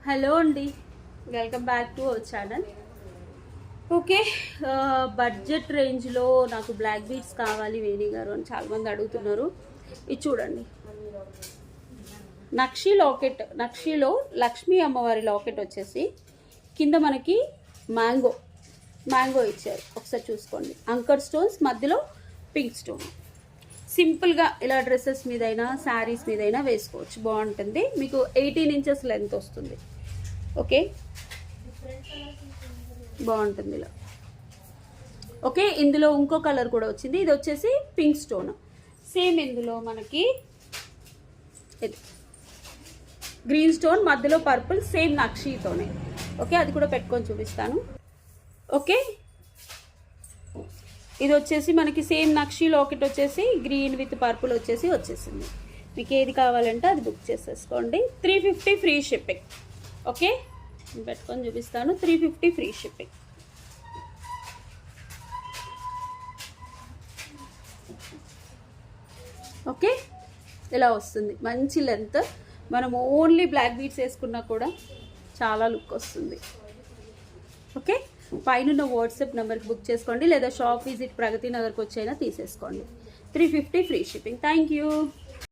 Hello అండి, welcome back to our channel. Okay, budget రేంజ్లో నాకు బ్లాక్ బీడ్స్ కావాలి వేణి గారు అని చాలామంది అడుగుతున్నారు. ఇది చూడండి, నక్షి లాకెట్, నక్షిలో లక్ష్మీ అమ్మవారి లాకెట్ వచ్చేసి కింద మనకి మ్యాంగో ఇచ్చారు. ఒకసారి చూసుకోండి. అంకర్ స్టోన్స్, మధ్యలో పింక్ స్టోన్. సింపుల్గా ఇలా డ్రెస్సెస్ మీదైనా శారీస్ మీదైనా వేసుకోవచ్చు, బాగుంటుంది. మీకు 18 ఇంచెస్ లెంత్ వస్తుంది. ఓకే, బాగుంటుంది ఇలా. ఓకే, ఇందులో ఇంకో కలర్ కూడా వచ్చింది. ఇది వచ్చేసి పింక్ స్టోన్. సేమ్ ఇందులో మనకి ఇది గ్రీన్ స్టోన్, మధ్యలో పర్పుల్, సేమ్ నక్షితోనే. ఓకే, అది కూడా పెట్టుకొని చూపిస్తాను. ఓకే, ఇది వచ్చేసి మనకి సేమ్ నక్షి లాకెట్ వచ్చేసి గ్రీన్ విత్ పర్పుల్ వచ్చేసింది. మీకు ఏది కావాలంటే అది బుక్ చేసేసుకోండి. 350 ఫ్రీ షిప్పింగ్. ఓకే, పెట్టుకొని చూపిస్తాను. 350 ఫ్రీ షిప్పింగ్. ఓకే, ఇలా వస్తుంది. మంచి లెంత్. మనం ఓన్లీ బ్లాక్ బీడ్స్ వేసుకున్నా కూడా చాలా లుక్ వస్తుంది. ఓకే, పైన వాట్సాప్ నెంబర్కి బుక్ చేసుకోండి, లేదా షాప్ విజిట్ ప్రగతి నగర్కి వచ్చైనా తీసేసుకోండి. 350 ఫ్రీ షిప్పింగ్. Thank you.